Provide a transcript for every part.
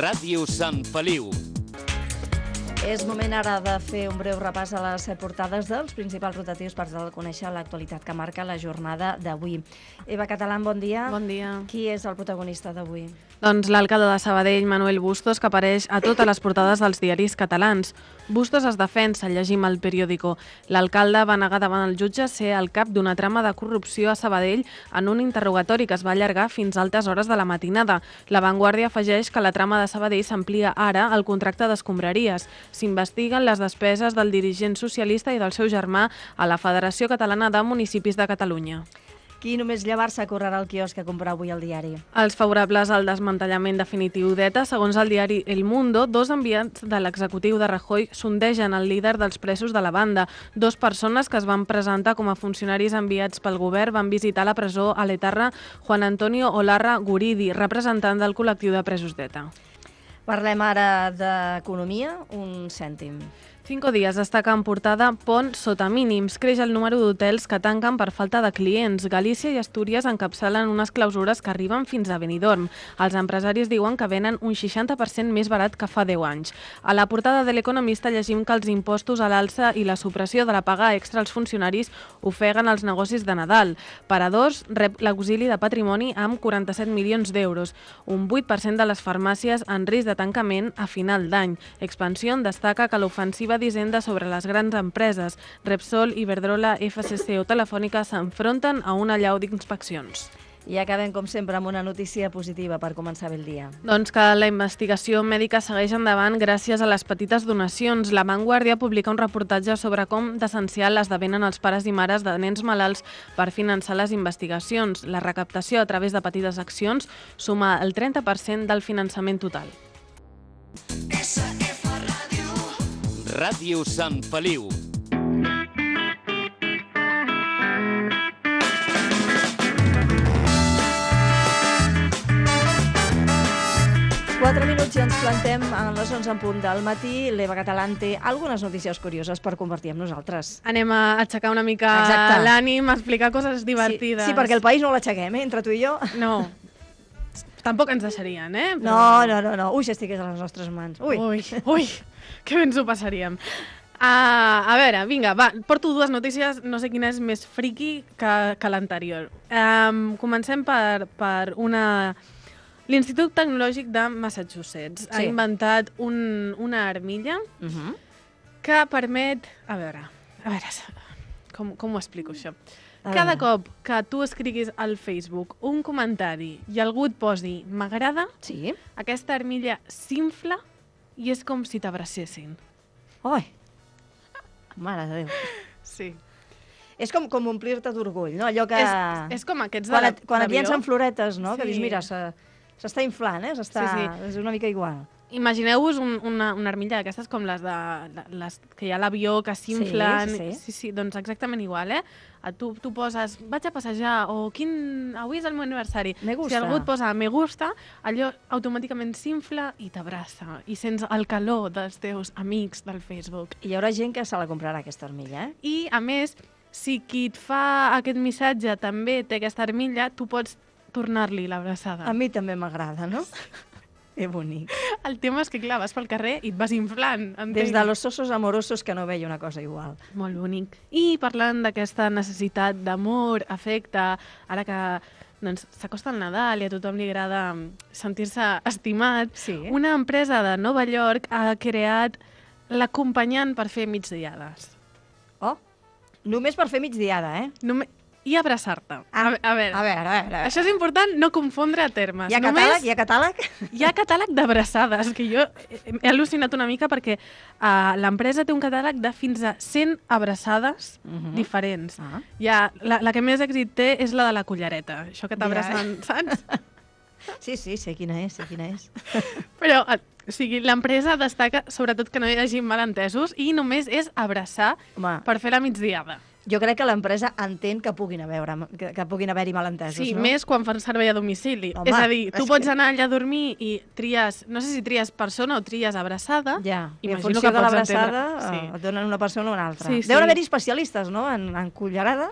Ràdio Sant Feliu. És moment ara de fer un breu repàs a les portades dels principals rotatius per tal de conèixer l'actualitat que marca la jornada d'avui. Eva Catalán, bon dia. Bon dia. Qui és el protagonista d'avui? Doncs l'alcalde de Sabadell, Manuel Bustos, que apareix a totes les portades dels diaris catalans. Bustos es defensa, llegim al periòdico. L'alcalde va negar davant el jutge ser el cap d'una trama de corrupció a Sabadell en un interrogatori que es va allargar fins a altes hores de la matinada. La Vanguardia afegeix que la trama de Sabadell s'amplia ara al contracte d'escombraries. S'investiguen les despeses del dirigent socialista i del seu germà a la Federació Catalana de Municipis de Catalunya. Qui només llevar-se correrà al quiosc a comprar avui el diari? Els favorables al desmantellament definitiu d'ETA, segons el diari El Mundo, dos enviats de l'executiu de Rajoy sondegen el líder dels presos de la banda. Dos persones que es van presentar com a funcionaris enviats pel govern van visitar la presó a l'etarra Juan Antonio Olarra Guridi, representant del col·lectiu de presos d'ETA. Parlem ara d'economia, un cèntim. 5 dies destaca en portada Pont sota mínims. Creix el número d'hotels que tanquen per falta de clients. Galícia i Astúries encapçalen unes clausures que arriben fins a Benidorm. Els empresaris diuen que venen un 60% més barat que fa 10 anys. A la portada de l'Economista llegim que els impostos a l'alça i la supressió de la paga extra als funcionaris ofeguen els negocis de Nadal. Paradors rep l'auxili de patrimoni amb 47 milions d'euros. Un 8% de les farmàcies en risc de tancament a final d'any. Expansió destaca que l'ofensiva d'Hisenda sobre les grans empreses. Repsol, Iberdrola, FCC o Telefònica s'enfronten a una allau d'inspeccions. I acabem, com sempre, amb una notícia positiva per començar bé el dia. Doncs que la investigació mèdica segueix endavant gràcies a les petites donacions. La Vanguardia publica un reportatge sobre com d'essencial esdevenen els pares i mares de nens malalts per finançar les investigacions. La recaptació a través de petites accions suma el 30% del finançament total. Ràdio Sant Feliu. Quatre minuts i ens plantem a les 11 en punt del matí. L'Eva Catalán té algunes notícies curioses per compartir amb nosaltres. Anem a aixecar una mica l'ànim, a explicar coses divertides. Sí, perquè el país no l'aixequem, entre tu i jo. No. Tampoc ens deixarien, eh? Però... No. Ui, si estigués a les nostres mans. Ui, que bé ens ho passaríem. A veure, vinga, va, porto dues notícies, no sé quina és més friki que l'anterior. Comencem per una... L'Institut Tecnològic de Massachusetts ha inventat una armilla que permet... A veure, com ho explico, això? Cada cop que tu escriguis al Facebook un comentari i algú et posi m'agrada, aquesta armilla s'infla i és com si t'abracessin. Oi! Mare de Déu. Sí. És com omplir-te d'orgull, no? Allò que... És com aquests de l'avió. Quan et llencen floretes, no? Que dius, mira, s'està inflant, És una mica igual. Imagineu-vos una armilla d'aquestes com les que hi ha a l'avió, que s'inflen. Sí, doncs exactament igual, Tu poses, vaig a passejar, o avui és el meu aniversari. Si algú et posa me gusta, allò automàticament s'infla i t'abraça. I sents el calor dels teus amics del Facebook. I hi haurà gent que se la comprarà, aquesta armilla, I, a més, si qui et fa aquest missatge també té aquesta armilla, tu pots tornar-li l'abraçada. A mi també m'agrada, no? Que bonic. El tema és que, clar, vas pel carrer i et vas inflant. Des de los osos amorosos que no veia una cosa igual. Molt bonic. I parlant d'aquesta necessitat d'amor, afecte, ara que s'acosta el Nadal i a tothom li agrada sentir-se estimat, una empresa de Nova York ha creat l'acompanyant per fer migdiades. Oh, només per fer migdiada, I abraçar-te. A veure. Això és important, no confondre termes. Hi ha catàleg? Hi ha catàleg d'abraçades, que jo he al·lucinat una mica perquè l'empresa té un catàleg de fins a 100 abraçades diferents. La que més èxit té és la de la cullereta. Això que t'abracen, saps? Sí, sé quina és. Però, l'empresa destaca sobretot que no hi hagi malentesos i només és abraçar per fer la migdiada. Jo crec que l'empresa entén que puguin haver-hi malentesos, Sí, no? més quan fan servei a domicili. Home, és a dir, tu és pots que- anar allà a dormir i tries, no sé si tries persona o tries abraçada. Ja, i en Imagino funció que de pots l'abraçada entendre. et donen una persona o una altra. Sí, sí. Deuen haver-hi especialistes, no?, en cullerada,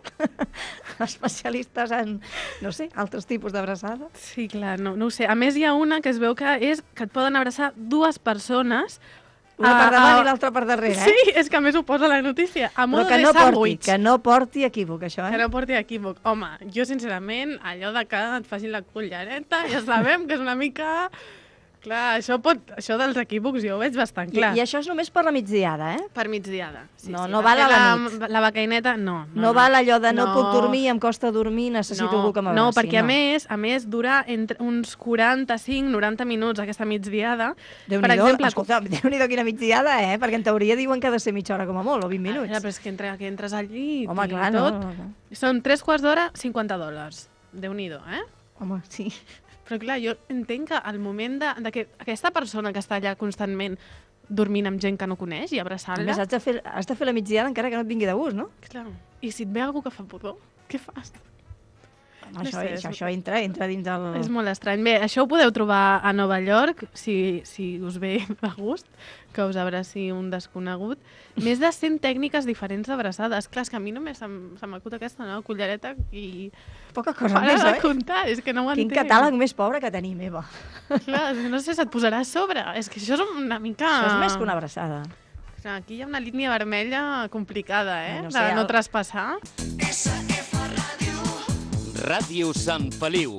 especialistes en, no sé, altres tipus d'abraçada. Sí, clar, no ho sé. A més, hi ha una que es veu que és que et poden abraçar dues persones. Una per davant i l'altra per darrere, Sí, és que a més ho posa la notícia. A Però modo que de no sàndwich. que no porti equívoc, això, Que no porti equívoc. Home, jo sincerament, allò de que et facin la cullereta, ja sabem que és una mica... Clar, això dels equívocs jo ho veig bastant clar. I això és només per la migdiada, eh? Per migdiada. Sí, No, sí. no Per val fer a la nit. La becaineta, no. No val allò de no No. puc dormir, em costa dormir, necessito algú que m'abraci. No, perquè a més dura entre uns 45-90 minuts aquesta migdiada. Déu-n'hi-do, escolta, Déu-n'hi-do quina migdiada, Perquè en teoria diuen que ha de ser mitja hora com a molt, o 20 minuts. Però és que entres al llit Home, i clar, tot. no. Són 3 quarts d'hora, $50. Déu-n'hi-do, eh? Home, sí. Però clar, jo entenc que al moment de que aquesta persona que està allà constantment dormint amb gent que no coneix i A abraçant-la... més, has de fer la migdiada encara que no et vingui de gust, no? Clar. I si et ve algú que fa pudor, què fas? Home, No sé, això entra dins del... És molt estrany. Bé, això ho podeu trobar a Nova York, si us ve de gust, que us abraci un desconegut. Més de 100 tècniques diferents d'abraçades. Clar, és que a mi només se m'acut aquesta, no? Cullereta i... Poca cosa Para més, de oi? comptar, és que no ho Quin entenc. catàleg més pobre que tenim, Eva. Clar, és que no sé, se't posarà a sobre. És que això és una mica... Això és més que una abraçada. Clar, aquí hi ha una línia vermella complicada, No de sé, no traspassar. Ràdio Sant Feliu.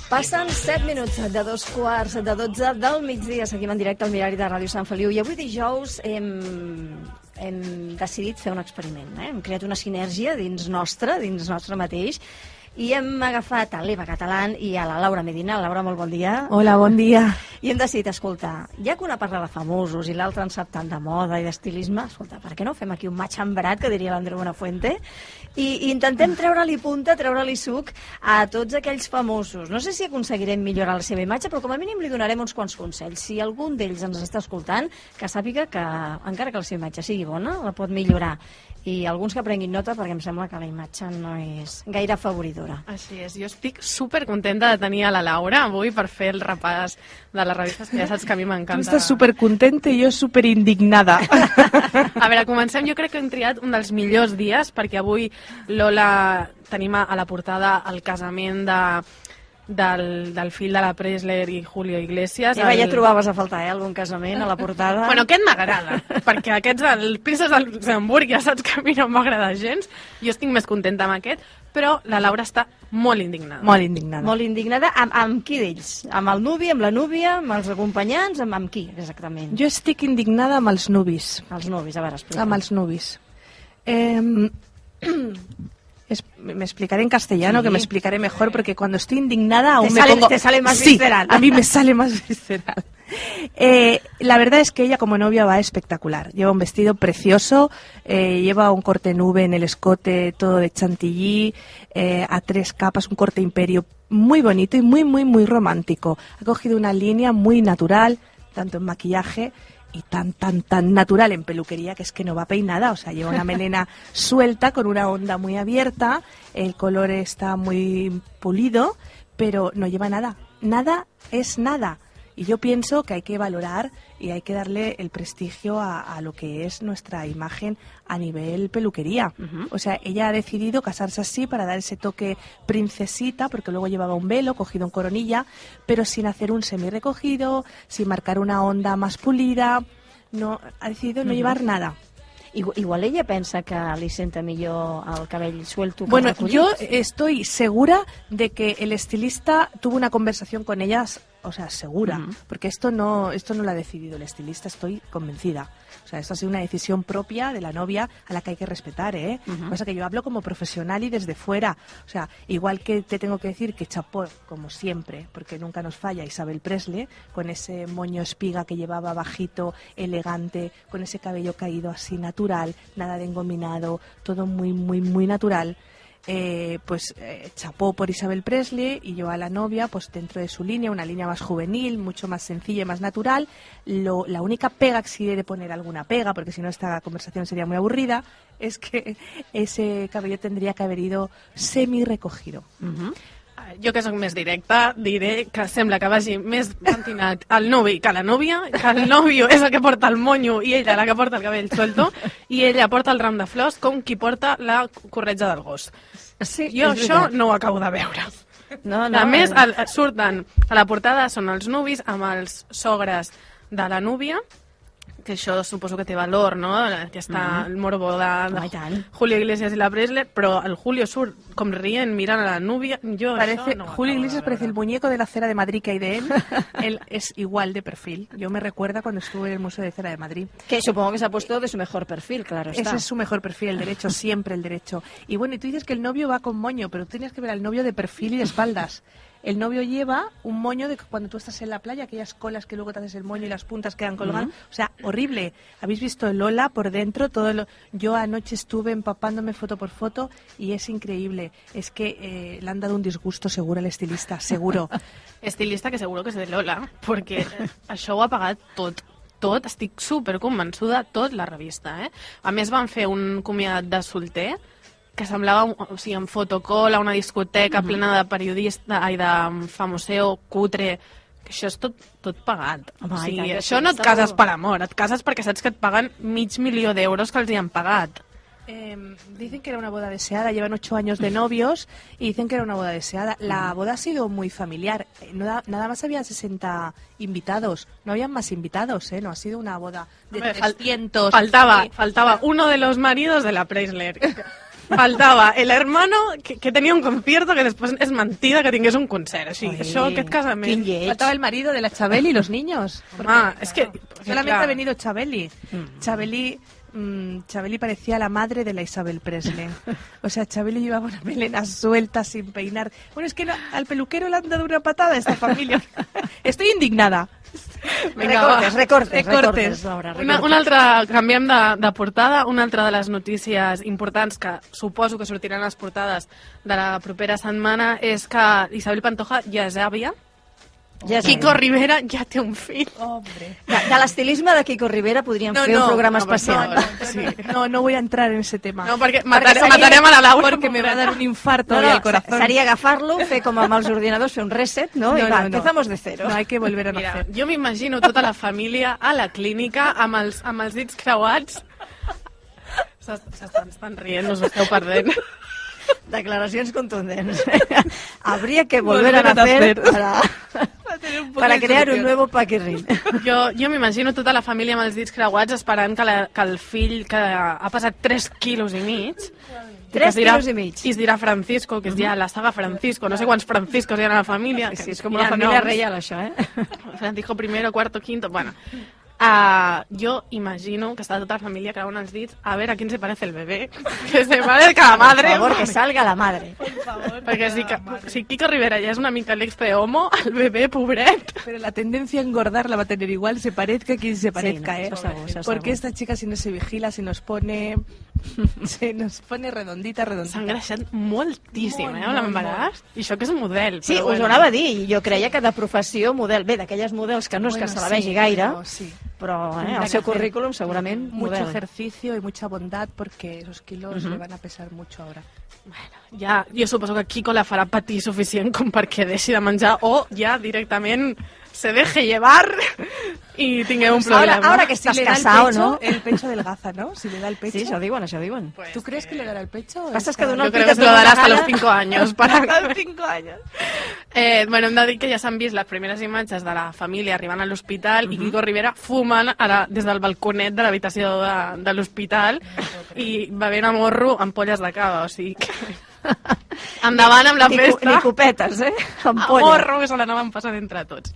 Passen 7 minuts de 2:15 del migdia. Seguim en directe al Mirari de Ràdio Sant Feliu. I avui dijous hem decidit fer un experiment. Hem creat una sinergia dins nostre mateix, i hem agafat a l'Eva Catalán i a la Laura Medina. Laura, molt bon dia. Hola, bon dia. I hem decidit, escoltar, ja que una parla de famosos i l'altra en sap tant de moda i d'estilisme, escolta, per què no fem aquí un match embrat, que diria l'Andreu Buenafuente, i intentem treure-li punta, treure-li suc a tots aquells famosos. No sé si aconseguirem millorar la seva imatge, però com a mínim li donarem uns quants consells. Si algun d'ells ens està escoltant, que sàpiga que, encara que la seva imatge sigui bona, la pot millorar. I alguns que prenguin nota, perquè em sembla que la imatge no és gaire afavoridora. Així és, jo estic supercontenta de tenir a la Laura avui per fer el repàs de les revistes, que ja saps que a mi Tu m'encanta. estàs supercontenta i jo superindignada. A veure, comencem. Jo crec que hem triat un dels millors dies, perquè avui, Lola, tenim a la portada el casament del fill de la Presley i Julio Iglesias. Eva, ja trobaves a faltar, algun casament a la portada? Bueno, aquest m'agrada, perquè aquests, els príncep del Luxemburg, ja saps que a mi no m'agrada gens. Jo estic més contenta amb aquest, però la Laura està molt indignada. Molt indignada. Molt indignada. Amb qui d'ells? Amb el nuvi, amb la núvia, amb els acompanyants, amb qui, exactament? Jo estic indignada amb els nuvis. Els nuvis, a veure, explica. Amb els nuvis. Me explicaré en castellano, Sí. que me explicaré mejor, porque cuando estoy indignada aún Te sale más Sí, visceral. a mí me sale más visceral. La verdad es que ella como novia va espectacular. Lleva un vestido precioso, lleva un corte nube en el escote, todo de chantilly, a 3 capas, un corte imperio muy bonito y muy, muy, muy romántico. Ha cogido una línea muy natural, tanto en maquillaje y tan natural en peluquería, que es que no va peinada. O sea, lleva una melena suelta con una onda muy abierta, el color está muy pulido, pero no lleva nada. Nada es nada. Y yo pienso que hay que valorar y hay que darle el prestigio a lo que es nuestra imagen a nivel peluquería. O sea, ella ha decidido casarse así para dar ese toque princesita, porque luego llevaba un velo cogido en coronilla, pero sin hacer un semi-recogido, sin marcar una onda más pulida. No, ha decidido no llevar nada. Igual ella pensa que li senta millor el cabell suelto que Bueno, recollit. yo estoy segura de que el estilista tuvo una conversación con ellas o sea, segura, porque esto no lo ha decidido el estilista, estoy convencida. O sea, esto ha sido una decisión propia de la novia a la que hay que respetar, ¿eh? Lo que pasa es que yo hablo como profesional y desde fuera. O sea, igual que te tengo que decir que chapó, como siempre, porque nunca nos falla Isabel Presley, con ese moño espiga que llevaba bajito, elegante, con ese cabello caído así natural, nada de engominado, todo muy, muy, muy natural. Chapó por Isabel Presley, y yo a la novia, pues dentro de su línea, una línea más juvenil, mucho más sencilla y más natural. La única pega, que si he de poner alguna pega, porque si no esta conversación sería muy aburrida, es que ese cabello tendría que haber ido semi-recogido. Jo, que soc més directa, diré que sembla que vagi més pentinat el novi que la nòvia, que el nòvio és el que porta el monyo i ella la que porta el cabell suelto, i ella porta el ram de flors com qui porta la corretja del gos. Sí, Jo això no ho acabo de veure. No, A més, surten a la portada, són els nuvis amb els sogres de la núvia, que això suposo que té valor, no? Que està el morbo Home, i tant. de Julio Iglesias i la Presley, però el Julio surt com rient mirant a la núvia. Jo Parece, això no ho Julio acabo de Iglesias parece el veure. muñeco de la cera de Madrid que hay de él. Él es igual de perfil. Yo me recuerda cuando estuve en el Museo de Cera de Madrid. Que supongo que se ha puesto de su mejor perfil, claro está. Ese es su mejor perfil, el derecho, siempre el derecho. Y bueno, y tú dices que el novio va con moño, pero tú tienes que ver al novio de perfil y de espaldas. El novio lleva un moño de cuando tú estás en la playa, aquellas colas que luego te haces el moño y las puntas quedan colgadas. O sea, horrible. ¿Habéis visto el Lola por dentro? Yo anoche estuve empapándome foto por foto y es increíble. Es que le han dado un disgusto seguro al estilista, seguro. Estilista que seguro que és de Lola, perquè això ho ha pagat tot, estic super convençuda, tot la revista, eh? A més van fer un comiadat de solter que semblava, o sigui, en fotocol a una discoteca plena de periodista i de famoseo cutre, que això és tot pagat. Home, O sigui, i tant que això sí, no et està cases molt- per amor, et cases perquè saps que et paguen $500,000 que els hi han pagat. Dicen que era una boda deseada, llevan 8 años de novios y dicen que era una boda deseada. La boda ha sido muy familiar, nada más habían 60 invitados, no habían más invitados, no ha sido una boda de Hombre, 300. Faltaba uno de los maridos de la Presley. Faltava el hermano que tenia un concierto que després és mentida que tingués un concert. Així, Ai, això, aquest casament... quin lleig. Faltaba el marido de la Chabeli y los niños. Home, és que... Solamente clar, ha venido Chabeli. Chabeli parecía la madre de la Isabel Presley. O sea, Chabeli llevaba una melena suelta, sin peinar. Bueno, es que al peluquero le han dado una patada a esta familia. Estoy indignada. Vinga, va. Recortes, Laura, recortes. Una altra, canviem de portada, una altra de les notícies importants que suposo que sortiran a les portades de la propera setmana és que Isabel Pantoja ja és àvia, Ja és Kiko àvia. Rivera ja té un fill. Hombre. De l'estilisme de Kiko Rivera podríem fer un programa especial. No voy a entrar en ese tema. No, perquè seria- matarem a la Laura. Porque me va a dar un infarto No, al corazón. seria agafar-lo, fer com amb els ordinadors, fer un reset, no? I va, empezamos de cero. No hay que volver a Mira, nacer. jo m'imagino tota la família a la clínica amb els dits creuats. Estan rient, us ho esteu perdent. Declaracions contundents. Habría que volver a nacer para crear un nuevo paquirrín. Jo m'imagino tota la família amb els dits creuats esperant que el fill, que ha pesat 3 quilos i mig, 3 quilos i mig. i es dirà Francisco, que es dirà la saga Francisco, no sé quants Franciscos hi ha a la família. Sí, que és com hi una ha família noms. reial, això, eh? Francisco I, cuarto, quinto, bueno. Jo imagino que està tota la família creuant els dits a veure a quién se parece el bebé. Que se parezca la madre. Por favor, que salga la madre. Perquè si Kiko Rivera ja és una mica l'ex de Homo, el bebé, pobret. Pero la tendencia a engordar la va a tener igual, se parezca a quien se parezca, no, ¿eh? eso segur, eso Porque segur. esta chica, si no se vigila, se nos pone redondita, redondita. S'ha engreixat moltíssim, amb l'embaràs. I això que és model. Sí, però us ho anava a dir. Jo creia que de professió model, bé, d'aquelles models que no és que se la vegi gaire, pero sí. però Tendrá el seu que hacer currículum segurament Mucho model. ejercicio y mucha bondad porque esos kilos le van a pesar mucho ahora. Ja, jo suposo que Kiko la farà patir suficient com perquè deixi de menjar o ja directament se deje llevar i tingueu un problema. Ahora que estás le da casado, el pecho, ¿no? el pecho adelgaza, ¿no? Si le da el pecho. Sí, això diuen, això diuen. Pues, ¿Tú crees que le dará el pecho? Pasa es que de una jo crec que se lo darà hasta los 5 años. A los 5 años. Bueno, hem de dir que ja s'han vist les primeres imatges de la família arribant a l'hospital i Kiko Rivera fumant ara des del balconet de l'habitació de l'hospital i bevent a morro ampolles de cava, o sigui que... Endavant amb la festa. Ni copetes, A morro, que se l'anaven passant entre tots.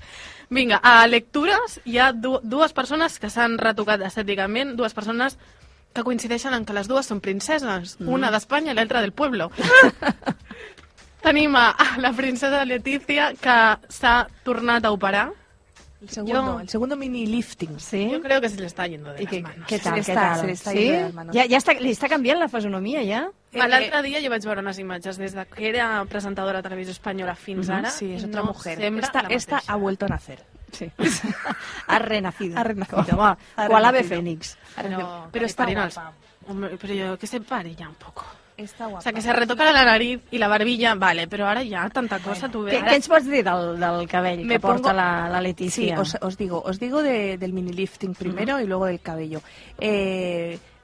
Vinga, a lectures hi ha dues persones que s'han retocat estèticament, dues persones que coincideixen en que les dues són princeses, una d'Espanya i l'altra del pueblo. Tenim a la princesa Letizia, que s'ha tornat a operar. El segundo mini lifting. Sí. Yo creo que se le está yendo de las manos. ¿Qué tal? Se le está yendo de las manos. Li està canviant la fisonomia, ja? L'altre dia jo vaig veure unes imatges des de que era presentadora de televisió espanyola fins ara. Sí, es i otra no mujer. sembla la Esta mateixa. ha vuelto a nacer. Sí. Ha renacido. Ha renacido. Home, Ha qual ave renacido. fénix. Pero está Parinos. guapa. Hombre, pero yo que se pare ya un poco. Está guapa. O sea, que se retocara la nariz y la barbilla, vale, pero ahora ya tanta cosa, tú ves. Què ens pots dir del cabell Me que porta pongo- la Sí, Letizia? os digo del mini lifting primero y luego del cabello.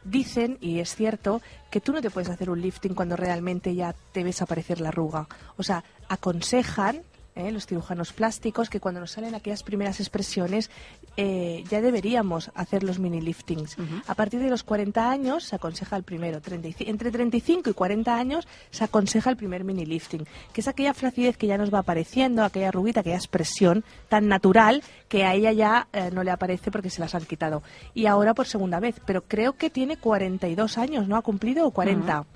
Dicen, y es cierto, que tú no te puedes hacer un lifting cuando realmente ya te ves aparecer la arruga. O sea, aconsejan los cirujanos plásticos que cuando nos salen aquellas primeras expresiones ya deberíamos hacer los mini liftings. A partir de los 40 años se aconseja el primero. Entre 35 y 40 años se aconseja el primer mini lifting, que es aquella flacidez que ya nos va apareciendo, aquella arruguita, aquella expresión tan natural que a ella ya no le aparece porque se las han quitado. Y ahora por segunda vez, pero creo que tiene 42 años, ¿no? ¿Ha cumplido o 40?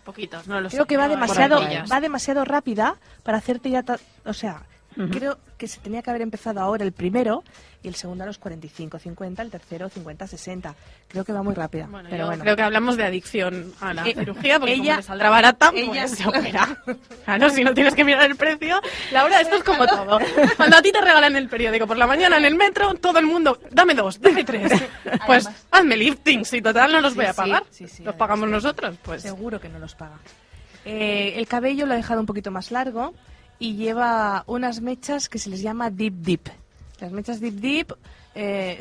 Poquitos, no lo sé. Creo que va no, demasiado rápida para hacerte ya... O sea, creo que se tenía que haber empezado ahora el primero y el segundo a los 45, 50, el tercero 50, 60. Creo que va muy rápida. Bueno, pero yo bueno. creo que hablamos de adicción a la cirugía, porque ella- como le saldrá barata, ella- pues se opera. Claro, si no tienes que mirar el precio. Laura, esto es como todo. Cuando a ti te regalan el periódico por la mañana en el metro, todo el mundo, dame 2, dame 3. Pues hazme lifting, si total no los voy a pagar. sí, Los pagamos nosotros, pues. Seguro que no los paga. El cabello lo ha dejado un poquito más largo y lleva unas mechas que se les llama Deep Deep. Las mechas Deep Deep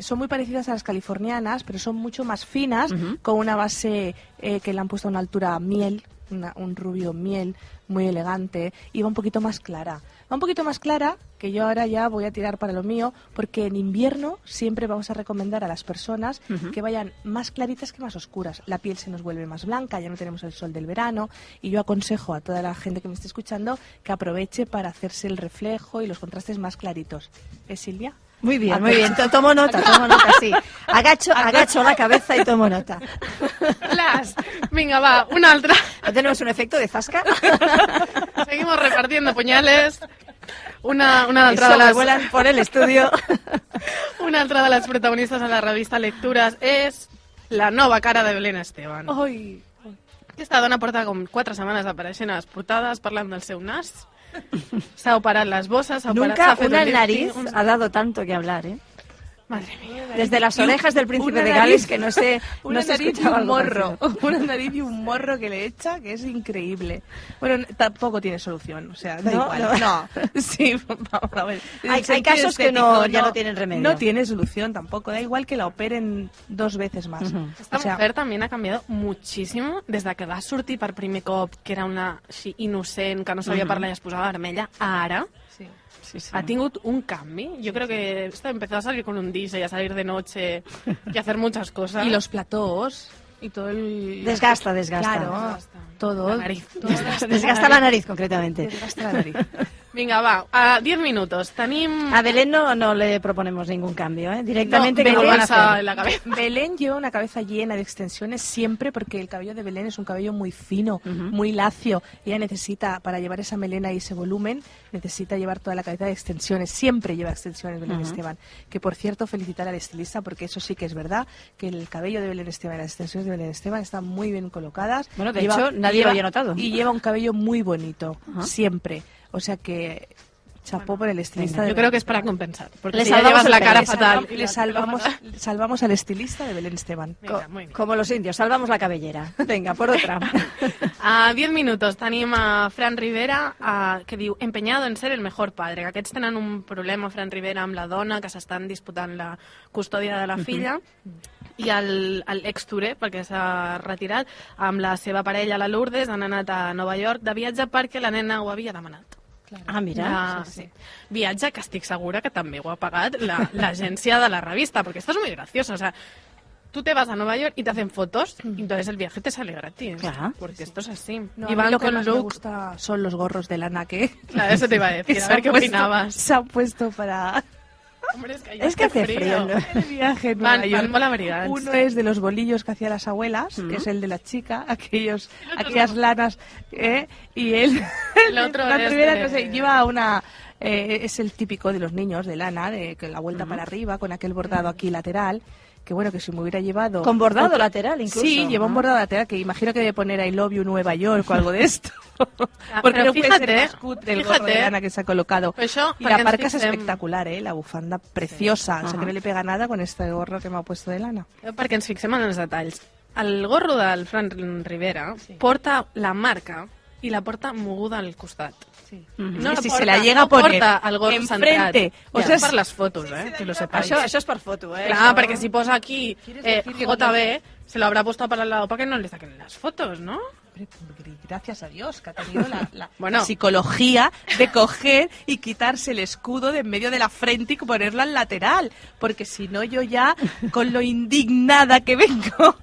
son muy parecidas a las californianas, pero son mucho más finas, con una base que le han puesto a una altura miel, un rubio miel muy elegante, y va un poquito más clara. Va un poquito más clara, que yo ahora ya voy a tirar para lo mío, porque en invierno siempre vamos a recomendar a las personas que vayan más claritas que más oscuras. La piel se nos vuelve más blanca, ya no tenemos el sol del verano, y yo aconsejo a toda la gente que me esté escuchando que aproveche para hacerse el reflejo y los contrastes más claritos. ¿Es Silvia? Muy bien, muy bien. Tomo nota, sí. Agacho la cabeza y tomo nota. Las. Venga, va, una altra. ¿No tenemos un efecto de zasca? Seguimos repartiendo puñales. Una altra Eso, de que las... vuelan por el estudio. Una altra de les protagonistes a la revista Lectures és la nova cara de Belén Esteban. Ai, Aquesta dona porta com 4 setmanes apareixent a les portades parlant del seu nas. S'ha operat les bosses, s'ha operat... Nunca s'ha fet una un lifting, nariz ha dado tanto que hablar, ¿eh? Madre mía. Desde las orejas del príncipe una de nariz- Gales, que no sé, una no se nariz y escuchaba un algo morro. parecido. Una nariz y un morro que le echa, que es increíble. Bueno, tampoco tiene solución, o sea, da No, igual. no. Sí, vamos a ver. En Hay sentido casos que estético, ya no tienen remedio. No tiene solución tampoco, da igual que la operen 2 veces más. Esta O sea, mujer también ha cambiado muchísimo des de que va sortir per primer cop, que era una així innocent, que no sabia parlar i es posava vermella, a ara sí. ha tingut un canvi. Yo creo que esta empezó a salir con un DJ, a salir de noche y a hacer muchas cosas. Y los platós y todo el... Desgasta. Claro, Desgasta. todo. La nariz. todo. Desgasta la nariz, concretamente. Desgasta la nariz. Vinga, va, a 10 minutos. Tenim... A Belén no le proponemos ningún cambio, ¿eh? Directamente no, que lo van a bolsa hacer. en la cabeza. Belén lleva una cabeza llena de extensiones siempre porque el cabello de Belén es un cabello muy fino, muy lacio. Ella necesita, para llevar esa melena y ese volumen, necesita llevar toda la cabeza de extensiones. Siempre lleva extensiones Belén Esteban. Que, por cierto, felicitar al estilista porque eso sí que es verdad, que el cabello de Belén Esteban y las extensiones de Belén Esteban están muy bien colocadas. Bueno, de hecho, nadie lo había notado. Y lleva un cabello muy bonito, siempre. O sea que... Chapó por el estilista. Yo creo que es para compensar. Porque Le si ya salvamos llevas el la pelo. cara Le fatal. Le salvamos al estilista de Belén Esteban. Venga, muy bien. Como los indios, salvamos la cabellera. Venga, por otra. A 10 minutos tenim a Fran Rivera que diu empeñado en ser el mejor padre. Que aquests tenen un problema, Fran Rivera, amb la dona, que s'estan disputant la custòdia de la filla. I l'ex-Touré, perquè s'ha retirat, amb la seva parella, la Lourdes, han anat a Nova York de viatge perquè la nena ho havia demanat. Ah, mira. Sí. Viatge que estic segura que també ho ha pagat l'agència de la revista, perquè esto es muy gracioso. O sea, tú te vas a Nueva York y te hacen fotos, y entonces el viaje te sale gratis. Claro. Porque esto es así. No, y a mí van lo que con más me look. gusta son los gorros de lana que Claro, eso te iba a decir. A ver qué opinabas. se han puesto para Hombre, es que, Es que hace frío, ¿no? el viaje en Nueva Van York. mola abrigats. Uno es de los bolillos que hacían las abuelas, que es el de la chica, aquellas lanas, y él, El otro Fran es Rivera, de- no sé, lleva una... es el típico de los niños, de lana, de que la vuelta para arriba, con aquel bordado aquí lateral, que bueno, que si me hubiera llevado... Con bordado lateral, incluso. Sí, lleva un bordado lateral, que imagino que debe poner I love you Nueva York o algo de esto. Porque pero no puede ser fíjate, más cutre el gorro de fíjate. lana que se ha colocado. Pues això, Y perquè la ens parca es fixem- espectacular, la bufanda preciosa. O sea, que no le pega nada con este gorro que me ha puesto de lana. Perquè ens fixem en els detalls. El gorro del Fran Rivera porta la marca i la porta moguda al costat. No Y la si porta, se la llega no a poner porta el gorro enfrente, centrat. o Ja, sea, per les fotos, que lo sepáis. Això és per foto, Clar, Això- perquè si posa aquí decir que JB, se lo habrá puesto para el lado para que no le saquen las fotos, ¿no? Hombre, gracias a Dios que ha tenido la Bueno. psicología de coger y quitarse el escudo de en medio de la frente y ponerlo al lateral. Porque si no, yo ya, con lo indignada que vengo...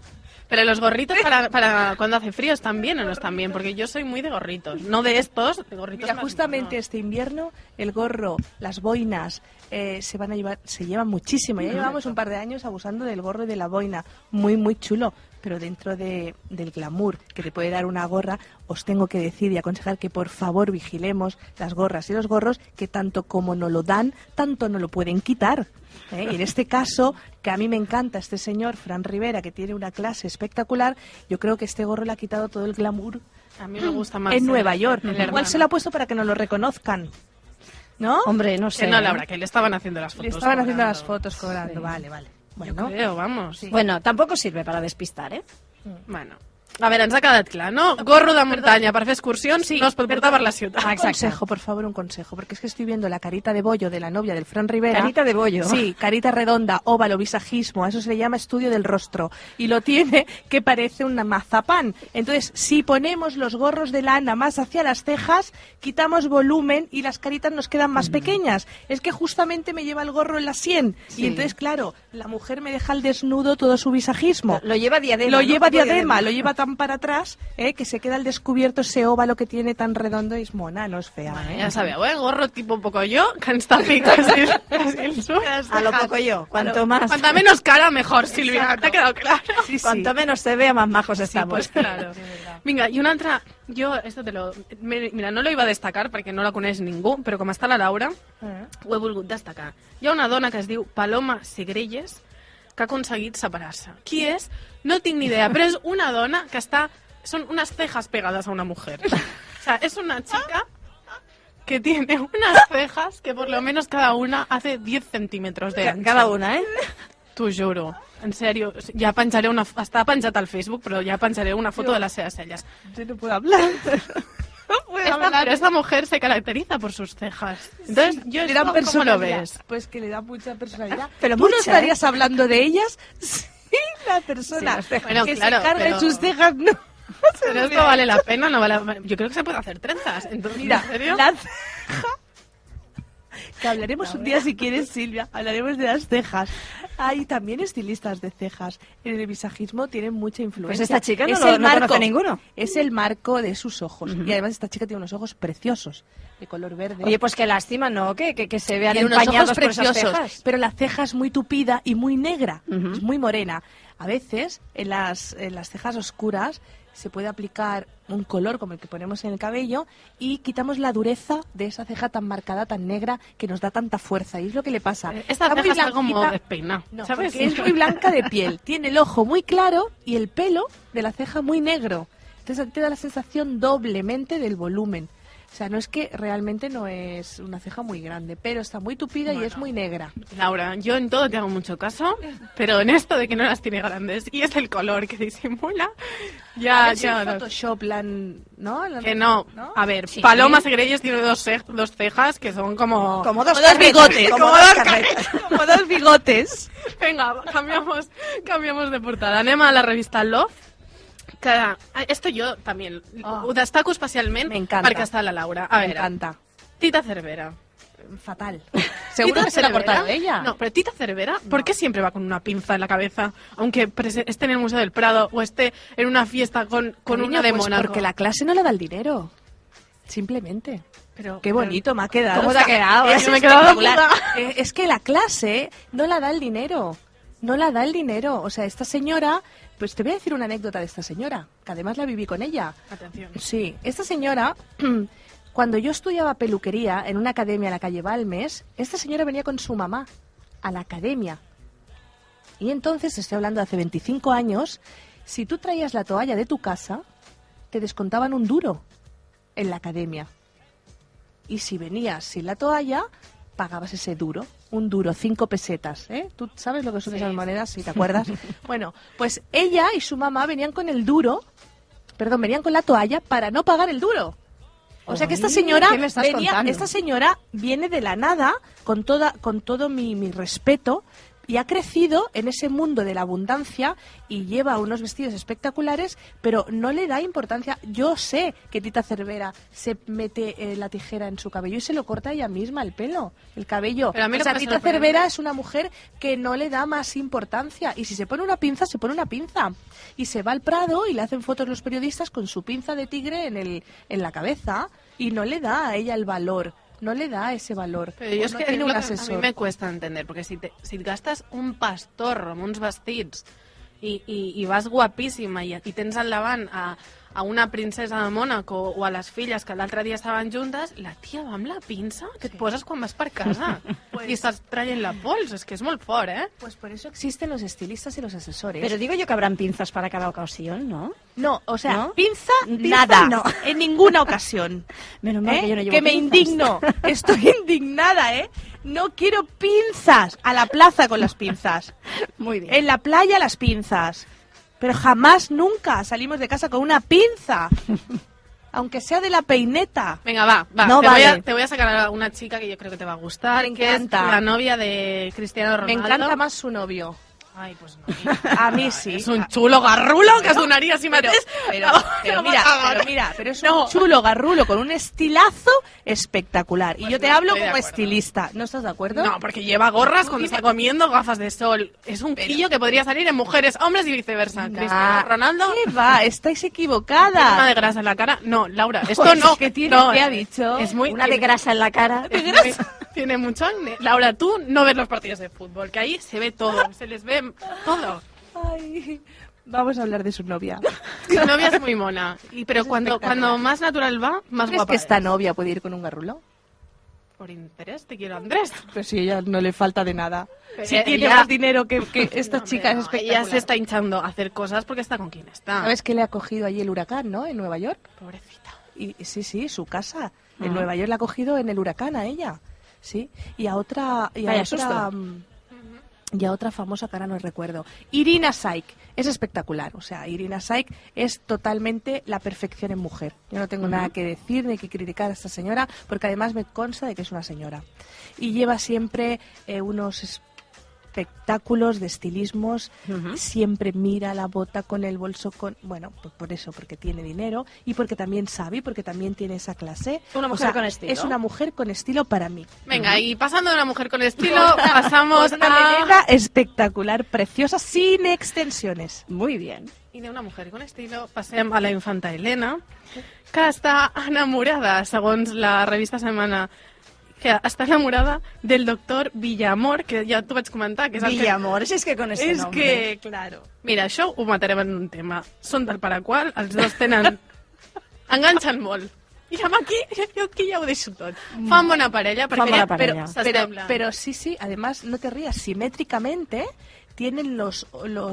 Pero los gorritos para cuando hace frío están bien o no están bien, porque yo soy muy de gorritos, no de estos, de gorritos. Mira, más justamente monos. este invierno el gorro, las boinas se llevan muchísimo. Ya llevamos un par de años abusando del gorro y de la boina, muy chulo. Pero dentro del glamour que te puede dar una gorra, os tengo que decir y aconsejar que por favor vigilemos las gorras y los gorros, que tanto como nos lo dan, tanto no lo pueden quitar. Y en este caso, que a mí me encanta este señor, Fran Rivera, que tiene una clase espectacular, yo creo que este gorro le ha quitado todo el glamour A mí me gusta más en Nueva York. el Igual hermano. se lo ha puesto para que nos lo reconozcan. ¿No? Hombre, no sé. Que no, Laura, que le estaban haciendo las Le fotos. estaban haciendo cobrando. las fotos cobrando. Sí. Vale. Yo Bueno, creo, vamos. Bueno, tampoco sirve para despistar, Bueno. A veure, ens ha quedat clar, no? Gorro de muntanya per fer excursions no es pot portar per la ciutat. un consejo, por favor, un consejo, porque es que estoy viendo la carita de bollo de la novia del Fran Rivera. Carita de bollo. Sí, carita redonda, óvalo, visajismo, a eso se le llama estudio del rostro. Y lo tiene que parece una mazapán. Entonces, si ponemos los gorros de lana más hacia las cejas, quitamos volumen y las caritas nos quedan más pequeñas. Es que justamente me lleva el gorro en la sien. Sí. Y entonces, claro, la mujer me deja al desnudo todo su visajismo. Lo lleva diadema. Lo ¿no? lleva Tipo diadema, lo lleva tan para atrás, que se queda al descubierto ese óvalo que tiene tan redondo y es mona, no es fea. Ja sabeu, gorro tipo poco yo, que ens tapi quasi el suc. A lo poco yo. Cuanto más. Cuanta menos cara, mejor, Silvia, ¿te ha quedado claro? Sí, sí. Cuanto menos se vea, más majos estamos. Pues claro. Vinga, i una altra... Jo, esto te lo... Mira, no lo iba a destacar perquè no la coneix ningú, però com està la Laura, ho he volgut destacar. Hi ha una dona que es diu Paloma Segrelles que ha aconseguit separar-se. Qui és? No tinc ni idea, però és una dona que està... Son unas cejas pegadas a una mujer. O sea, es una chica que tiene unas cejas que por lo menos cada una hace 10 centímetros de ancho. Cada una, T'ho juro. En sèrio, ja penjaré una... Està penjat al Facebook, però ja penjaré una foto de les seves celles. Yo no puedo hablar. Pero esta mujer se caracteriza por sus cejas. Entonces, yo Le dan ¿cómo lo personalidad. ves? Pues que le da mucha personalidad. Pero ¿Tú no mucha, estarías hablando de ellas? Sí, la persona Sí, las cejas. Bueno, que claro, se carga en pero- sus cejas, no. Pero esto vale la pena, no vale la pena. Yo creo que se puede hacer trenzas. Entonces, Mira, ¿en serio? la ceja... Que hablaremos un día, si quieres, Silvia, hablaremos de las cejas. Hay también estilistas de cejas. En el visajismo tienen mucha influencia. Pues esta chica no Es lo- el no marco, conoce ninguno. Es el marco de sus ojos. Y además esta chica tiene unos ojos preciosos, de color verde. Oye, pues qué lástima, ¿no? Que se vean Tiene unos empañados ojos por esas preciosos, cejas. pero la ceja es muy tupida y muy negra, Ujú. es muy morena. A veces en las cejas oscuras se puede aplicar un color como el que ponemos en el cabello y quitamos la dureza de esa ceja tan marcada, tan negra, que nos da tanta fuerza. Y es lo que le pasa. Esta muy ceja está como blanquita. despeinada, No, ¿sabes? porque es muy blanca de piel. Tiene el ojo muy claro y el pelo de la ceja muy negro. Entonces te da la sensación doblemente del volumen. O sea, no es que realmente no es una ceja muy grande, pero está muy tupida y es muy negra. Laura, yo en todo te hago mucho caso, pero en esto de que no las tiene grandes y es el color que disimula, A ver si ya en no. Photoshop ¿no? Que no. ¿No? A ver, Sí. Paloma Segrelles tiene dos cejas que son como... Como dos Como dos bigotes. Como dos carretas. Como dos bigotes. Venga, cambiamos de portada. Anem a la revista Love. Que, esto yo también ho destaco especialment Me encanta. perquè està la Laura. A Me veure, encanta. Tita Cervera. fatal. Seguro que se la ha cortado ella. No, pero Tita Cervera, ¿por qué siempre va con una pinza en la cabeza? Aunque esté en el Museo del Prado o esté en una fiesta con una de Mónaco. Porque la clase no le da el dinero. Simplemente. Pero, Qué bonito me ha quedado. ¿Cómo te ha quedado? Yo me he quedado espectacular. muda. Es que la clase no la da el dinero. No la da el dinero. O sea, esta señora... Pues te voy a decir una anécdota de esta señora, que además la viví con ella. Atención. Sí, esta señora... Cuando yo estudiaba peluquería en una academia en la calle Balmes, esta señora venía con su mamá a la academia. Y entonces, estoy hablando de hace 25 años, si tú traías la toalla de tu casa, te descontaban un duro en la academia. Y si venías sin la toalla, pagabas ese duro, un duro, 5 pesetas. ¿Eh? ¿Tú sabes lo que son esas monedas, si te acuerdas? Bueno, pues ella y su mamá venían con el duro, venían con la toalla para no pagar el duro. O sea que esta señora ¿qué me estás contando? esta señora viene de la nada con todo mi respeto y ha crecido en ese mundo de la abundancia y lleva unos vestidos espectaculares, pero no le da importancia. Yo sé que Tita Cervera se mete la tijera en su cabello y se lo corta ella misma el pelo, el cabello. Pero a mí o sea, lo que me Tita sorprende- Cervera es una mujer que no le da más importancia y si se pone una pinza, se pone una pinza. Y se va al Prado y le hacen fotos los periodistas con su pinza de tigre en la cabeza y no le da a ella el valor. No le da ese valor. Però jo O és no que tiene és un lo que a asesor. mi me cuesta entender, perquè si et gastes un pastorro amb uns vestits i vas guapíssima i tens al davant a una princesa de Mònaco o a les filles que l'altre dia estaven juntes, la tia va amb la pinça que et poses quan vas per casa i estàs traient la pols, és que és molt fort, eh? Pues por eso existen los estilistas y los asesores. Pero digo yo que habrán pinzas para cada ocasión, ¿no? no, o sea, ¿No? pinza, Pinza nada, no. en ninguna ocasión. Menos mal que yo no llevo me pinzas. indigno, estoy indignada, ¿eh? No quiero pinzas, a la plaza con las pinzas. Muy bien. En la playa las pinzas. Pero jamás, nunca salimos de casa con una pinza. Aunque sea de la peineta. Venga, va, No vale. te voy a sacar a una chica que yo creo que te va a gustar, Me que es encanta. la novia de Cristiano Me Ronaldo. encanta más su novio. Ai, pues no. A mí sí. És un xulo garrulo que es donaria a si mateix. Pero es un chulo garrulo con un estilazo espectacular. Y Pues yo te no hablo estoy de como acuerdo. estilista. ¿No estás de acuerdo? No, porque lleva gorras cuando está comiendo, gafas de sol. Es un quillo que podría salir en mujeres, hombres y viceversa. Cristiano Ronaldo, ¿Qué va? Estáis tiene equivocada. una de grasa en la cara. No, Laura, esto Pues no. es que tiene, no, ¿qué ha dicho? Es muy... Una de grasa en la cara. Tiene mucho acné. Laura, tú no ves los partidos de fútbol, que ahí se ve todo, se les ve todo. Ay, vamos a hablar de su novia. Su novia es muy mona, pero cuando más natural va, más ¿Crees guapa que esta es. novia puede ir con un garrulo? Por interés, te quiero, Andrés. Pues si ella no le falta de nada. Pero Si tiene ella- más dinero que esta No, chica no, es espectacular. ella se está hinchando a hacer cosas porque está con quien está. ¿Sabes que le ha cogido allí el huracán, no? En Nueva York. Pobrecita. Y sí, su casa. En Nueva York la ha cogido en el huracán a ella. Sí. Y a otra... Vaya susto. Y a otra famosa que ahora no recuerdo. Irina Shayk. Es espectacular. O sea, Irina Shayk es totalmente la perfección en mujer. Yo no tengo nada que decir ni que criticar a esta señora, porque además me consta de que es una señora. Y lleva siempre unos espectáculos de estilismos, siempre mira la bota con el bolso con... Bueno, pues por eso, porque tiene dinero y porque también sabe, y porque también tiene esa clase. Una mujer con estilo. Es una mujer con estilo para mí. Venga, y pasando de una mujer con estilo, pasamos Con una a... melena espectacular, preciosa, sin extensiones. Muy bien. I d'una mujer con estilo passem a la infanta Helena, que està enamorada, segons la revista Setmana, que està enamorada del doctor Villamor, que ja t'ho vaig comentar. Que és el Villamor, si es que con este És nombre. que, claro. Mira, això ho matarem en un tema. Són del para qual, els dos tenen... enganxen molt. I amb aquí ja ho deixo tot. Fan bona parella, perquè Fan bona ja parella. s'assemblen. Pero sí, además, no te rías, simétricamente tienen los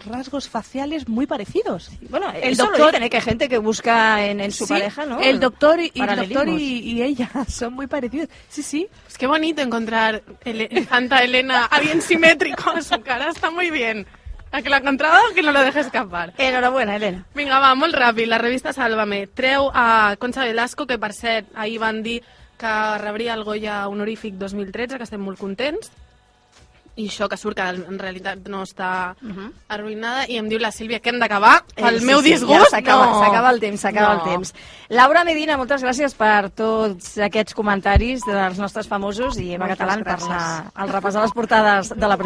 rasgos faciales muy parecidos. Bueno, El eso doctor- lo dicen, ¿eh? Que hay gente que busca en su Sí, pareja, ¿no? El doctor y Paralelismos. ella son muy parecidos. Sí. Pues qué bonito encontrar infanta Elena, alguien simétrico. Su cara está muy bien. A que l'ha encontrado, que no lo deje escapar. Enhorabuena, Elena. Vinga, va, molt ràpid. La revista Sálvame treu a Concha Velasco, que per cert, ahir van dir que rebria el Goya honorífic 2013, que estem molt contents. i això que surt que en realitat no està arruïnada, i em diu la Sílvia que hem d'acabar, pel meu disgust. Ja s'acaba el temps, el temps. Laura Medina, moltes gràcies per tots aquests comentaris dels nostres famosos i Eva Catalán per el repàs de les portades de la premsa.